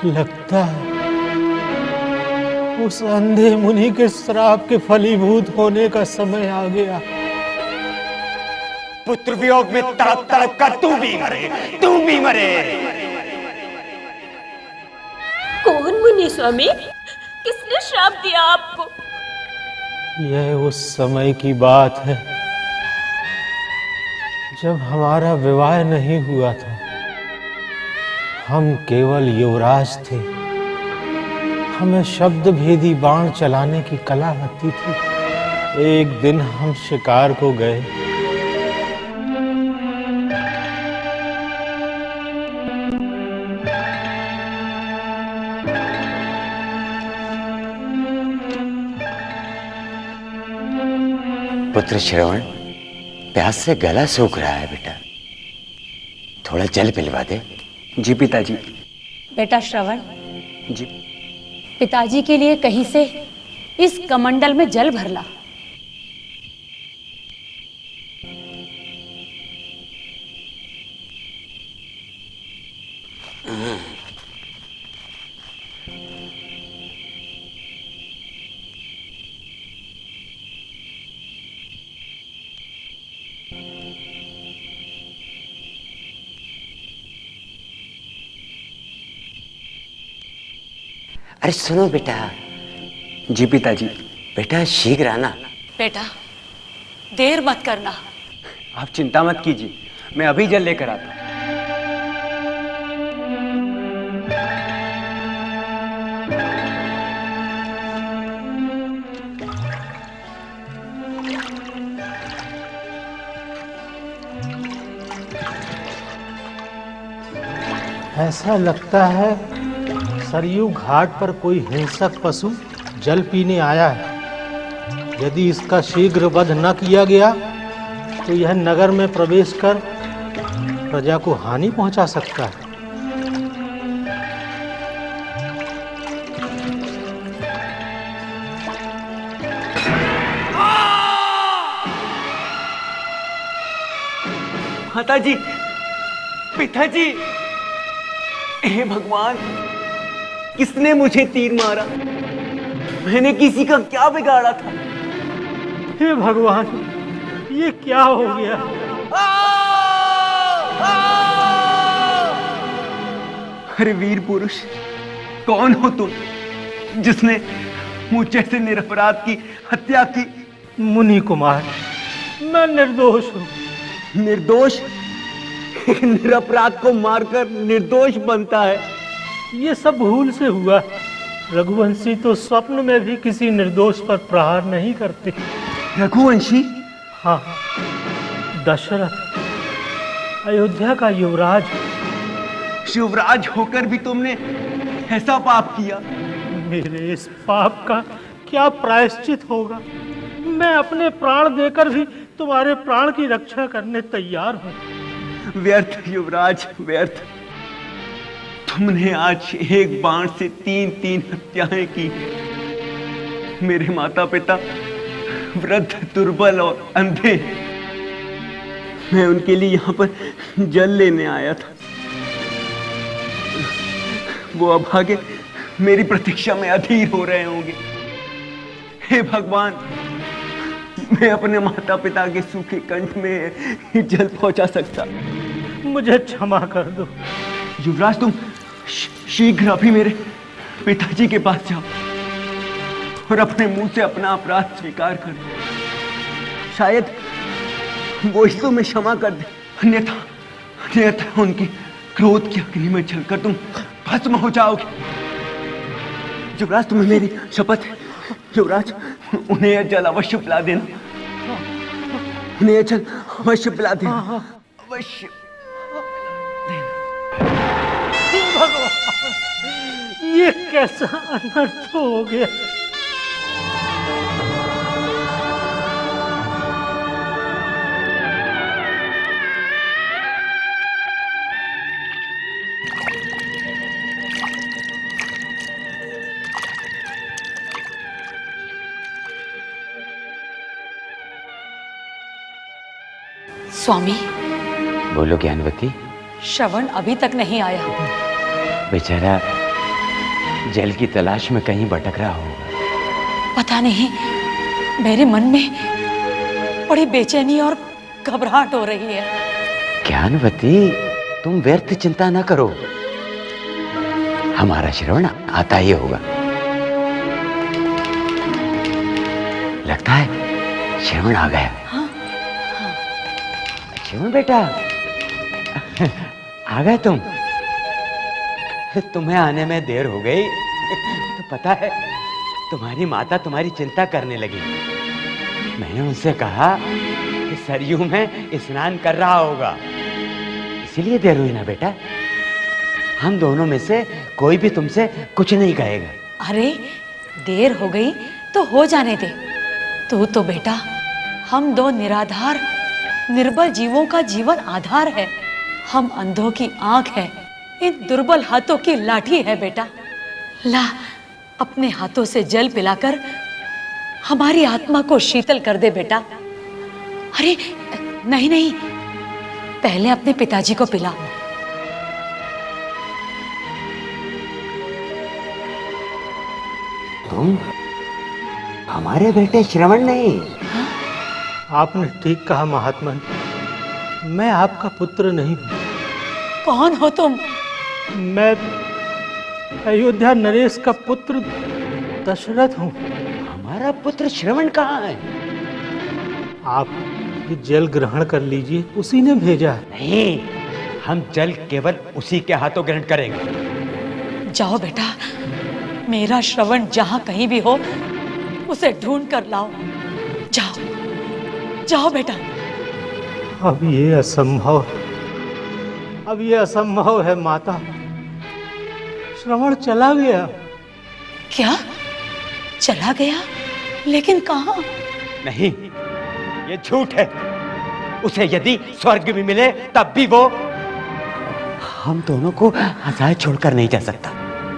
लगता है उस अंधे मुनि के श्राप के फलीभूत होने का समय आ गया। पुत्र वियोग में तड़प तड़प कर तू भी मरे, तू भी मरे। कौन मुनि स्वामी? किसने श्राप दिया आपको? यह उस समय की बात है जब हमारा विवाह नहीं हुआ था। हम केवल युवराज थे। हमें शब्द भेदी बाण चलाने की कला आती थी। एक दिन हम शिकार को गए। पुत्र श्रवण, प्यास से गला सूख रहा है बेटा, थोड़ा जल पिलवा दे। जी पिताजी। बेटा श्रवण, जी। पिताजी के लिए कहीं से इस कमंडल में जल भर ला। अरे सुनो बेटा। जी पिताजी। बेटा शीघ्र आना। बेटा देर मत करना। आप चिंता मत कीजिए, मैं अभी जल लेकर आता हूं। ऐसा लगता है सरयू घाट पर कोई हिंसक पशु जल पीने आया है। यदि इसका शीघ्र वध न किया गया तो यह नगर में प्रवेश कर प्रजा को हानि पहुंचा सकता है। माताजी, पिताजी, हे भगवान, किसने मुझे तीर मारा? मैंने किसी का क्या बिगाड़ा था? हे भगवान, ये क्या हो गया? अरे वीर पुरुष, कौन हो तुम जिसने मुझ जैसे निरपराध की हत्या की? मुनि कुमार, मैं निर्दोष हूँ। निर्दोष? निरपराध को मारकर निर्दोष बनता है? ये सब भूल से हुआ। रघुवंशी तो स्वप्न में भी किसी निर्दोष पर प्रहार नहीं करते। रघुवंशी? हाँ, दशरथ, अयोध्या का युवराज। युवराज होकर भी तुमने ऐसा पाप किया? मेरे इस पाप का क्या प्रायश्चित होगा? मैं अपने प्राण देकर भी तुम्हारे प्राण की रक्षा करने तैयार हूँ। व्यर्थ युवराज, व्यर्थ। तुमने आज एक बाण से 3-3 हत्याएं की। मेरे माता पिता वृद्ध, दुर्बल और अंधे। मैं उनके लिए यहाँ पर जल लेने आया था। वो अभागे मेरी प्रतीक्षा में अधीर हो रहे होंगे। हे भगवान, मैं अपने माता पिता के सूखे कंठ में जल पहुंचा सकता। मुझे क्षमा कर दो। युवराज, तुम शीघ्र अभी मेरे पिताजी के पास जाओ और अपने मुंह से अपना अपराध स्वीकार कर दो। शायद वो ही तुम्हें क्षमा कर दे। अन्यथा उनकी क्रोध की अग्नि में जलकर तुम भस्म हो जाओगे। युवराज, तुम्हें मेरी शपथ है। युवराज, उन्हें यह जल अवश्य पिला देना। उन्हें यह जल अवश्य पिला देना। अवश्य। भगवान, ये कैसा अनर्थ हो गया? स्वामी। बोलो ज्ञानवती। श्रवण अभी तक नहीं आया। बेचारा जल की तलाश में कहीं भटक रहा होगा। पता नहीं, मेरे मन में बड़ी बेचैनी और घबराहट हो रही है। ज्ञानवती, तुम व्यर्थ चिंता न करो, हमारा श्रवण आता ही होगा। लगता है श्रवण आ गया। हाँ? श्रवण बेटा, आ गए तुम? तुम्हें आने में देर हो गई तो पता है तुम्हारी माता तुम्हारी चिंता करने लगी। मैंने उनसे कहा कि सरयू में स्नान कर रहा होगा, इसीलिए देर हुई ना बेटा। हम दोनों में से कोई भी तुमसे कुछ नहीं कहेगा। अरे देर हो गई तो हो जाने दे। तू तो बेटा हम दो निराधार निर्बल जीवों का जीवन आधार है। हम अंधों की आंख है, इन दुर्बल हाथों की लाठी है बेटा। ला अपने हाथों से जल पिलाकर हमारी आत्मा को शीतल कर दे बेटा। अरे नहीं नहीं, पहले अपने पिताजी को पिला। तुम हमारे बेटे श्रवण नहीं? आपने ठीक कहा महात्मा, मैं आपका पुत्र नहीं हूँ। कौन हो तुम? मैं अयोध्या नरेश का पुत्र दशरथ हूँ। हमारा पुत्र श्रवण कहाँ है? आप ये जल ग्रहण कर लीजिए, उसी ने भेजा है। नहीं, हम जल केवल उसी के हाथों ग्रहण करेंगे। जाओ बेटा, मेरा श्रवण जहां कहीं भी हो उसे ढूंढ कर लाओ। जाओ जाओ बेटा। अब ये असंभव, अब ये असंभव है माता। श्रवण चला गया। क्या चला गया? लेकिन कहाँ? नहीं, ये झूठ है। उसे यदि स्वर्ग भी मिले तब भी वो हम दोनों को हंसाए छोड़कर नहीं जा सकता।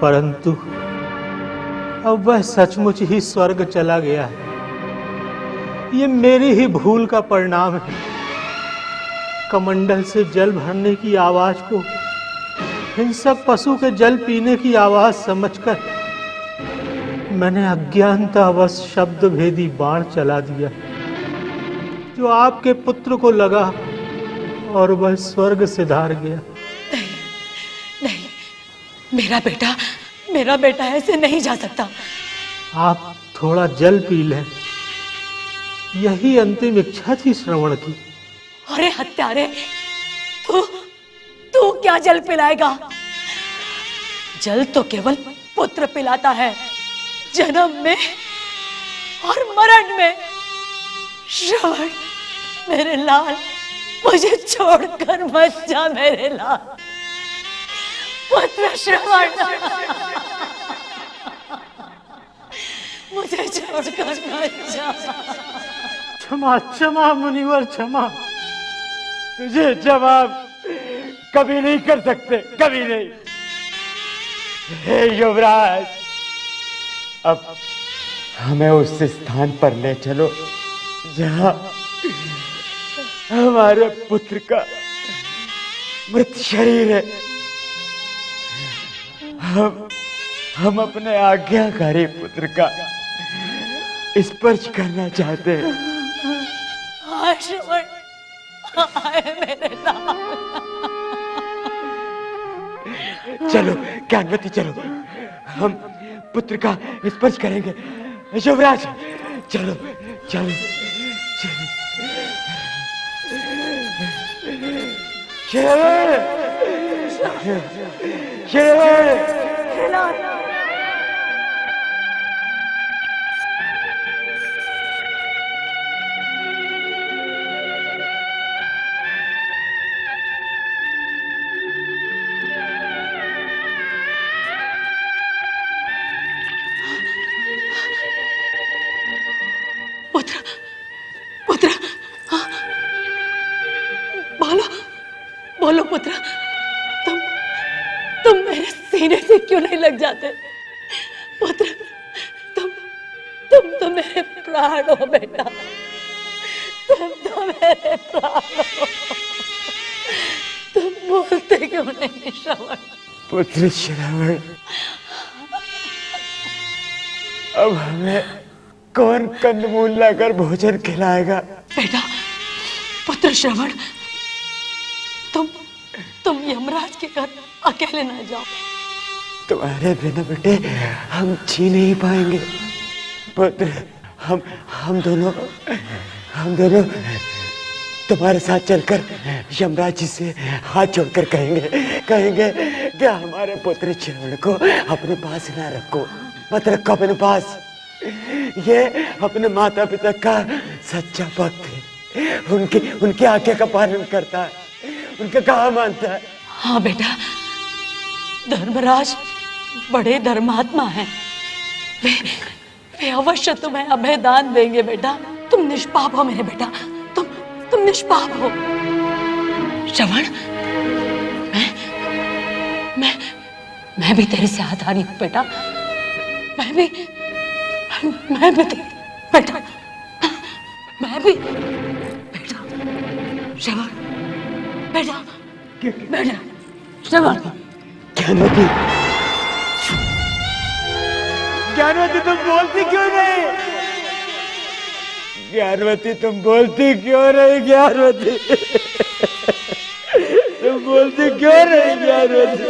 परंतु अब वह सचमुच ही स्वर्ग चला गया है। ये मेरी ही भूल का परिणाम है। कमंडल से जल भरने की आवाज को हिंसक पशु के जल पीने की आवाज समझकर मैंने अज्ञानतावश शब्द भेदी बाण चला दिया, जो आपके पुत्र को लगा और वह स्वर्ग सिधार गया। नहीं नहीं, मेरा बेटा ऐसे नहीं जा सकता। आप थोड़ा जल पी लें, यही अंतिम इच्छा थी श्रवण की। अरे हत्यारे, तू क्या जल पिलाएगा? जल तो केवल पुत्र पिलाता है, जन्म में और मरण में। श्रवण मेरे लाल, मुझे छोड़कर मत जा मेरे लाल। पुत्र श्रवण, मुझे छोड़कर मत जा। क्षमा क्षमा मुनिवर, क्षमा। तुझे जवाब कभी नहीं कर सकते, कभी नहीं। हे युवराज, अब हमें उस स्थान पर ले चलो जहां हमारे पुत्र का मृत शरीर है। हम अपने आज्ञाकारी पुत्र का स्पर्श करना चाहते हैं। श्रवण, आए मेरे लाल। चलो ज्ञानवती, चलो, हम पुत्र का स्पर्श करेंगे। युवराज, चलो चलो चलो। पुत्र, हाँ? बोलो पुत्र, तुम मेरे सीने से क्यों नहीं लग जाते? पुत्र, तुम तो मेरे प्राण हो बेटा, तुम तो मेरे प्राण हो। तुम बोलते क्यों नहीं श्रवण? पुत्र श्रवण, अब हमें कौन कंदमूल लाकर भोजन खिलाएगा? बेटा, पुत्र श्रवण, तुम यमराज के घर अकेले ना जाओ। तुम्हारे बिना बेटे हम जी नहीं पाएंगे। पुत्र, हम दोनों तुम्हारे साथ चलकर यमराज जी से हाथ जोड़कर कहेंगे कि हमारे पुत्र श्रवण को अपने पास ना रखो, मत रखो अपने पास। ये अपने माता पिता का सच्चा भक्त है, उनकी आज्ञा का पालन करता है, उनका कहा मानता है। हाँ बेटा, धर्मराज बड़े धर्मात्मा हैं। वे अवश्य तुम्हें अभय दान देंगे बेटा। तुम निष्पाप हो मेरे बेटा, तुम निष्पाप हो। श्रवण, मैं भी तेरे से हाथ आ रही हूँ बेटा। मैं भी बेटा, मैं भी बेटा। श्रवण बेटा, श्रवण। ज्ञानवती, तुम बोलती क्यों नहीं? ज्ञानवती, तुम बोलती क्यों नहीं? ज्ञानवती, तुम बोलती क्यों नहीं? ज्ञानवती,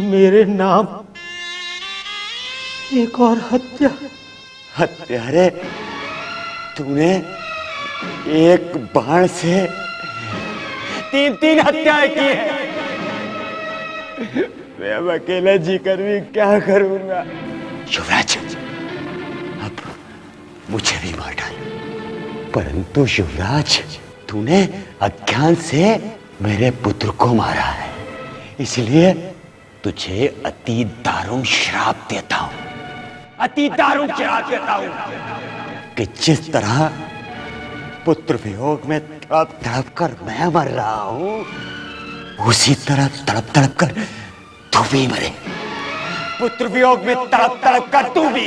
मेरे नाम एक और हत्या। हत्यारे, तूने एक बाण से तीन हत्याएं की है। मैं अब अकेला जी कर भी क्या करूंगा? युवराज, अब मुझे भी मार डाल, परंतु युवराज, तूने अज्ञान से मेरे पुत्र को मारा है, इसलिए तुझे अति दारुण श्राप देता हूं, अति दारुण श्राप देता हूं कि जिस तरह पुत्र वियोग में तड़प तड़प कर मैं मर रहा हूं, उसी तरह तड़प तड़प कर तू भी मरे। पुत्र वियोग में तड़प तड़प कर तू भी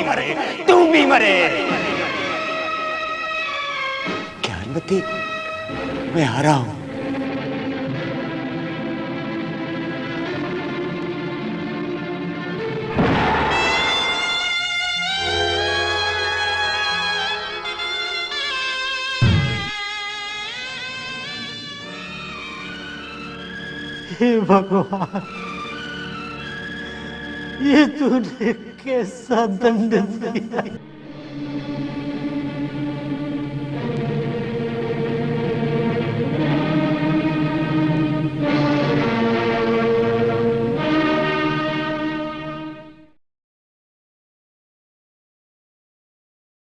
मरे। ज्ञानवती, मैं आ रहा हूं। हे भगवान, ये तूने कैसा दंड दिया?